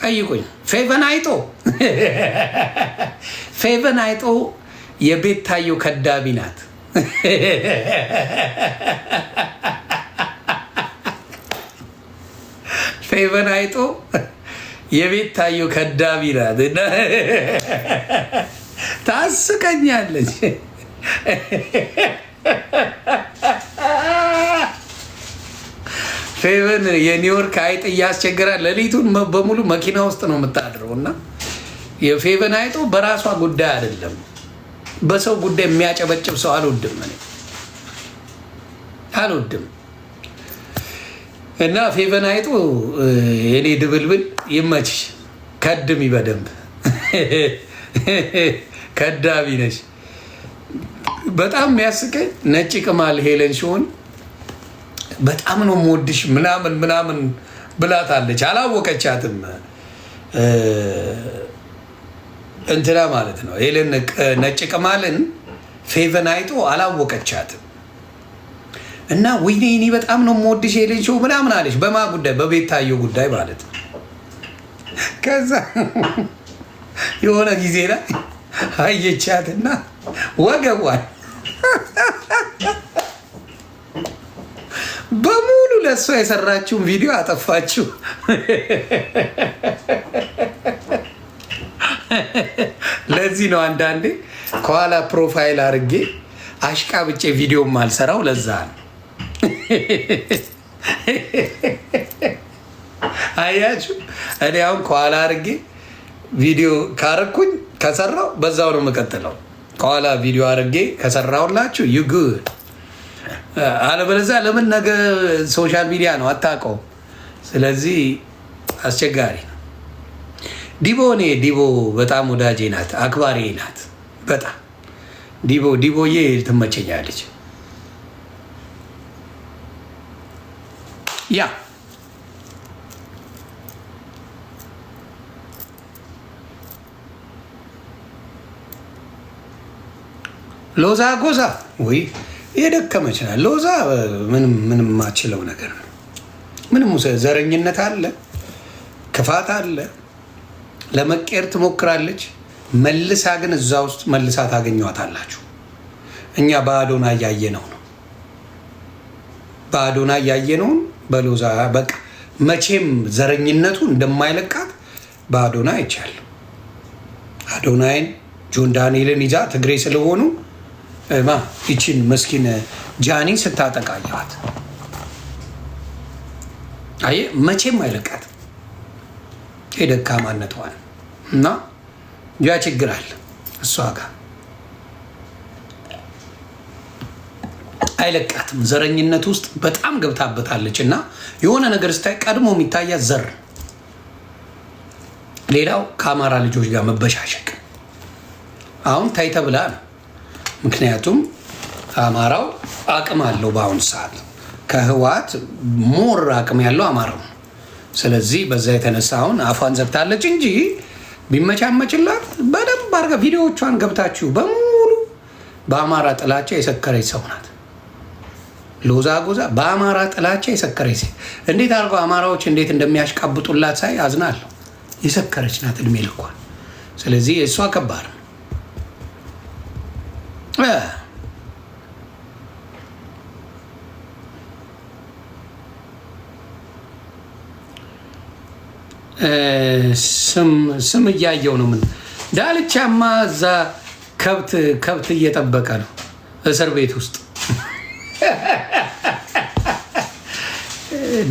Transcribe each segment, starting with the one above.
ጠይቁኝ። ፌቨን አይጦ የቤታዮ ከዳቢ ናት። ፌቨን አይጦ የቤታዮ ከዳቢ ናት። ታስቀኛለች። ፌቨን የኒውዮርክ አይጥ እያስቸገራል። ሌሊቱን በሙሉ መኪና ውስጥ ነው የምታድረው። እና የፌቨን አይጦ በራሷ ጉዳይ አይደለም፣ በሰው ጉዳይ የሚያጨበጭብ ሰው አልወድም፣ እኔ አልወድም። እና ፌቨን አይጦ የኔ ድብልብል ይመችሽ፣ ከድሚ በደንብ ከዳቢ ነሽ። በጣም የሚያስቀኝ ነጭ ቅማል ሄለን ሲሆን በጣም ነው የምወድሽ ምናምን ብላታለች። አላወቀቻትም እንትና ማለት ነው ሄለን ነጭ ቅማልን ፌቨን አይጦ አላወቀቻትም። እና ወይኔ እኔ በጣም ነው የምወድሽ ሄለን ሲሆን ምናምን አለች። በማ ጉዳይ? በቤታዮ ጉዳይ ማለት ነው። ከዛ የሆነ ጊዜ ላይ አየቻትና ወገቧን በሙሉ ለእሷ የሰራችውን ቪዲዮ አጠፋችው። ለዚህ ነው አንዳንዴ ከኋላ ፕሮፋይል አድርጌ አሽቃብጬ ቪዲዮ ማልሰራው። ለዛ ነው። አያችሁ፣ እኔ አሁን ከኋላ አድርጌ ቪዲዮ ካረኩኝ ከሰራው በዛው ነው የምቀጥለው። ከኋላ ቪዲዮ አድርጌ ከሰራውላችሁ ዩ ጉድ። አለበለዚያ ለምን ነገ ሶሻል ሚዲያ ነው አታውቀውም። ስለዚህ አስቸጋሪ ነው። ዲቦ በጣም ወዳጄ ናት፣ አክባሪ ናት በጣም ዲቦዬ ትመቸኛለች። ያ ሎዛ ጎዛ ወይ የደከመች ናት ሎዛ። ምንም ማችለው ነገር ነው። ምንም ዘረኝነት አለ፣ ክፋት አለ። ለመቀየር ትሞክራለች። መልሳ ግን እዛ ውስጥ መልሳ ታገኟታላችሁ። እኛ በአዶና እያየነው ነው። በአዶና እያየነውን በሎዛ በቃ መቼም ዘረኝነቱ እንደማይለቃት በአዶና አይቻለሁ። አዶናይን ጆን ዳንኤልን ይዛ ትግሬ ስለሆኑ ይችን መስኪን ጃኒ ስታጠቃየዋት አየ መቼም አይለቃት የደካማነቷን እና ያ ችግር አለ እሷ ጋር አይለቃትም። ዘረኝነት ውስጥ በጣም ገብታበታለች እና የሆነ ነገር ስታይ ቀድሞ የሚታያት ዘር። ሌላው ከአማራ ልጆች ጋር መበሻሸቅ አሁን ታይ ተብላ ነው። ምክንያቱም አማራው አቅም አለው በአሁኑ ሰዓት ከህወሓት ሞር አቅም ያለው አማራው። ስለዚህ በዛ የተነሳ አሁን አፏን ዘግታለች እንጂ ቢመቻመችላት በደንብ አድርጋ ቪዲዮዎቿን ገብታችሁ በሙሉ በአማራ ጥላቻ የሰከረች ሰው ናት። ሎዛ ጎዛ በአማራ ጥላቻ የሰከረች ሴት እንዴት አድርገው አማራዎች እንዴት እንደሚያሽቃብጡላት ሳይ አዝናለሁ። የሰከረች ናት እድሜ ልኳን። ስለዚህ እሷ ከባድ ነው። ስም እያየው ነው። ምን ዳልቻማ እዛ ከብት እየጠበቀ ነው እስር ቤት ውስጥ።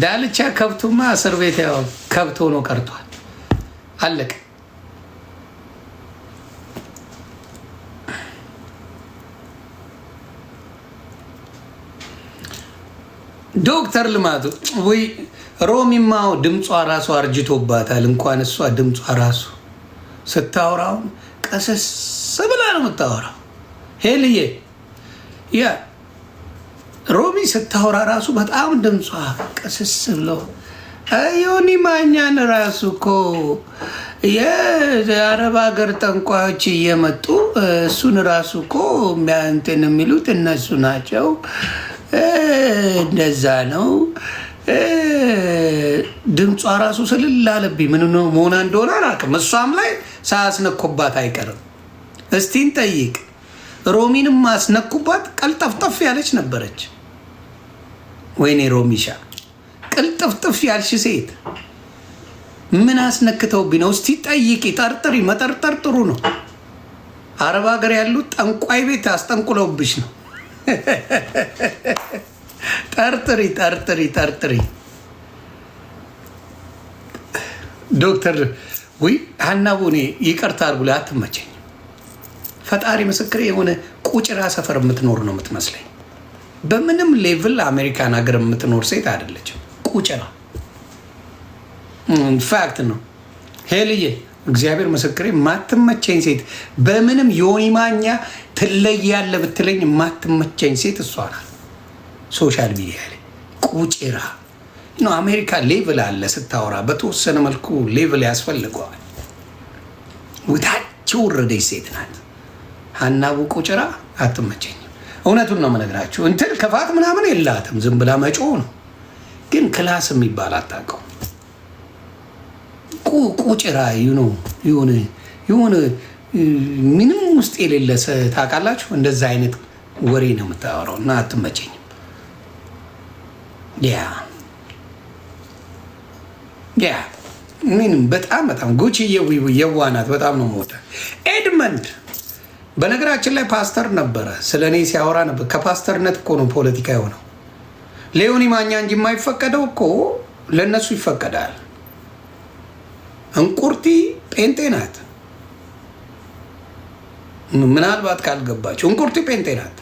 ዳልቻ ከብቱማ እስር ቤት ያው ከብት ሆኖ ቀርቷል። አለቀ። ዶክተር ልማቱ ወይ ሮሚማው ድምጿ ራሱ አርጅቶባታል። እንኳን እሷ ድምጿ ራሱ ስታወራው ቀሰስ ብላ ነው የምታወራው። ሄልዬ ያ ሮሚ ስታወራ ራሱ በጣም ድምጿ ቀሰስ ብሎ ዮኒ ማኛን ራሱ እኮ የአረብ ሀገር ጠንቋዮች እየመጡ እሱን ራሱ እኮ እንትን የሚሉት እነሱ ናቸው። እንደዛ ነው ድምጿ ራሱ ስልል አለብኝ። ምን መሆና እንደሆነ አላውቅም። እሷም ላይ ሳያስነኩባት አይቀርም። እስቲን ጠይቅ። ሮሚንም አስነኩባት። ቀልጠፍጠፍ ያለች ነበረች። ወይኔ ሮሚሻ ቅልጥፍጥፍ ያልሽ ሴት ምን አስነክተውብኝ ነው? እስቲ ጠይቂ፣ ጠርጥሪ። መጠርጠር ጥሩ ነው። አረብ ሀገር ያሉት ጠንቋይ ቤት አስጠንቁለውብሽ ነው። ጠርጥሪ ጠርጥሪ ጠርጥሪ። ዶክተር ወይ ሀናቡ እኔ ይቅርታ አድርጉ ላይ አትመቸኝ። ፈጣሪ ምስክሬ የሆነ ቁጭራ ሰፈር የምትኖር ነው የምትመስለኝ። በምንም ሌቭል አሜሪካን ሀገር የምትኖር ሴት አይደለችም። ቁጭራ ፋክት ነው። ሄልዬ እግዚአብሔር ምስክሬ ማትመቸኝ ሴት በምንም ዮኒ ማኛ ትለያለ ብትለኝ ማትመቸኝ ሴት እሷ ናት። ሶሻል ሚዲያ ላይ ቁጭራ ነው። አሜሪካ ሌቭል አለ ስታወራ፣ በተወሰነ መልኩ ሌቭል ያስፈልገዋል። ውታቸው ወረደች ሴት ናት ሀናቡ። ቁጭራ አትመቸኝም። እውነቱን ነው የምነግራችሁ። እንትን ክፋት ምናምን የላትም፣ ዝም ብላ መጮ ነው። ግን ክላስ የሚባል አታውቀው። ቁጭራ የሆነ ምንም ውስጥ የሌለ ታውቃላችሁ። እንደዛ አይነት ወሬ ነው የምታወራው እና አትመቸኝም። ያ ምንም በጣም ጉቺ የዋናት በጣም ነው ሞተ። ኤድመንድ በነገራችን ላይ ፓስተር ነበረ። ስለ እኔ ሲያወራ ነበር። ከፓስተርነት እኮ ነው ፖለቲካ የሆነው። ሌዮኒ ማኛ እንጂ የማይፈቀደው እኮ ለእነሱ ይፈቀዳል። እንቁርቲ ጴንጤ ናት። ምናልባት ካልገባቸው እንቁርቲ ጴንጤ ናት።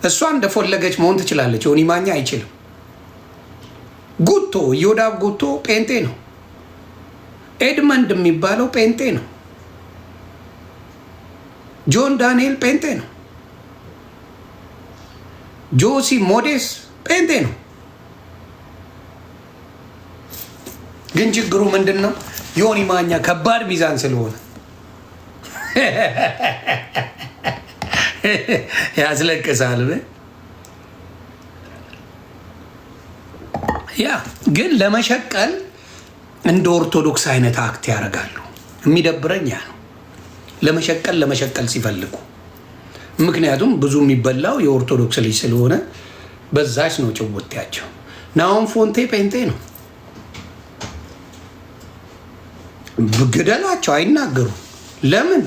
እሷ እንደፈለገች መሆን ትችላለች። ዮኒ ማኛ አይችልም። ጉቶ ዮዳብ ጉቶ ጴንጤ ነው። ኤድመንድ የሚባለው ጴንጤ ነው። ጆን ዳንኤል ጴንጤ ነው። ጆሲ ሞዴስ ጴንጤ ነው። ግን ችግሩ ምንድን ነው? ዮኒ ማኛ ከባድ ሚዛን ስለሆነ ያስለቅሳል። ያ ግን ለመሸቀል እንደ ኦርቶዶክስ አይነት አክት ያደርጋሉ። የሚደብረኝ ያ ነው። ለመሸቀል ሲፈልጉ፣ ምክንያቱም ብዙ የሚበላው የኦርቶዶክስ ልጅ ስለሆነ በዛች ነው ጭውቴያቸው። ናሆም ፎንቴ ጴንጤ ነው። ግደላቸው፣ አይናገሩም። ለምን?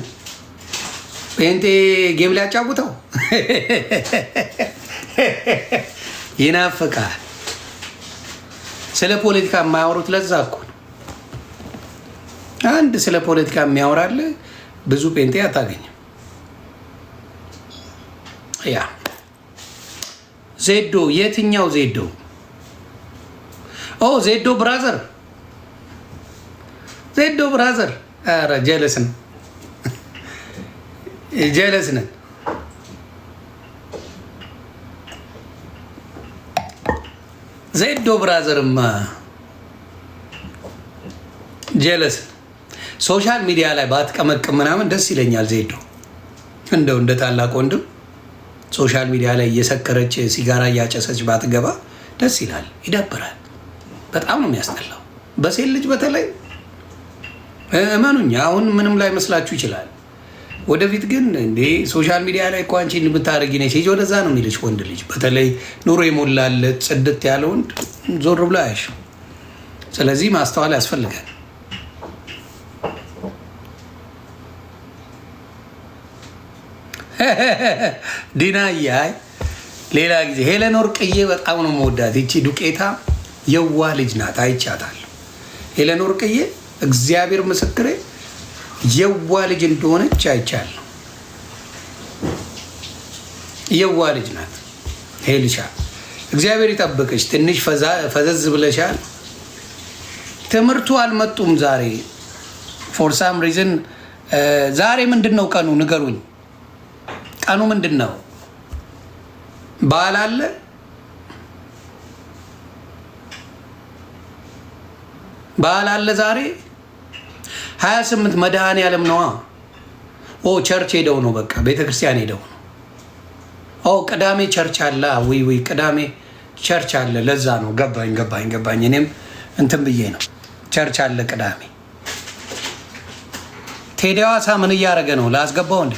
ጴንጤ ጌም ሊያጫውተው ይናፍቃል። ስለ ፖለቲካ የማያወሩት ለዛ እኮ ነው። አንድ ስለ ፖለቲካ የሚያወራል ብዙ ጴንጤ አታገኝም። ያ ዜዶ፣ የትኛው ዜዶ? ኦ ዜዶ ብራዘር፣ ዜዶ ብራዘር። ኧረ ጀለስን ጀለስነን ዜዶ ብራዘርማ ጀለስ። ሶሻል ሚዲያ ላይ ባትቀመቅም ምናምን ደስ ይለኛል። ዜዶ እንደው እንደ ታላቅ ወንድም ሶሻል ሚዲያ ላይ እየሰከረች ሲጋራ እያጨሰች ባትገባ ደስ ይላል። ይደብራል። በጣም ነው የሚያስጠላው። በሴት ልጅ በተለይ እመኑኝ፣ አሁን ምንም ላይ መስላችሁ ይችላል። ወደፊት ግን እንዴ ሶሻል ሚዲያ ላይ እኮ አንቺ የምታደርጊ ነች ሂጂ ወደዛ ነው የሚልሽ ወንድ ልጅ። በተለይ ኑሮ የሞላለት ጽድት ያለ ወንድ ዞር ብሎ አያሽ። ስለዚህ ማስተዋል ያስፈልጋል። ዲና ያይ ሌላ ጊዜ ሄለን ወርቅዬ በጣም ነው መወዳት። ይቺ ዱቄታ የዋ ልጅ ናት። አይቻታለሁ። ሄለን ወርቅዬ እግዚአብሔር ምስክሬ የዋ ልጅ እንደሆነች አይቻለሁ። የዋ ልጅ ናት። ሄልሻ እግዚአብሔር ይጠብቅሽ። ትንሽ ፈዘዝ ብለሻል። ትምህርቱ አልመጡም ዛሬ ፎር ሳም ሪዝን። ዛሬ ምንድን ነው ቀኑ? ንገሩኝ። ቀኑ ምንድን ነው? በዓል አለ? በዓል አለ ዛሬ 28 መድኃኔዓለም ነዋ። ኦ ቸርች ሄደው ነው፣ በቃ ቤተክርስቲያን ሄደው ነው። ኦ ቅዳሜ ቸርች አለ። ወይ ቅዳሜ ቸርች አለ። ለዛ ነው ገባኝ። እኔም እንትን ብዬ ነው ቸርች አለ ቅዳሜ። ቴዲ ሐዋሳ ምን እያደረገ ነው? ላስገባው እንዴ?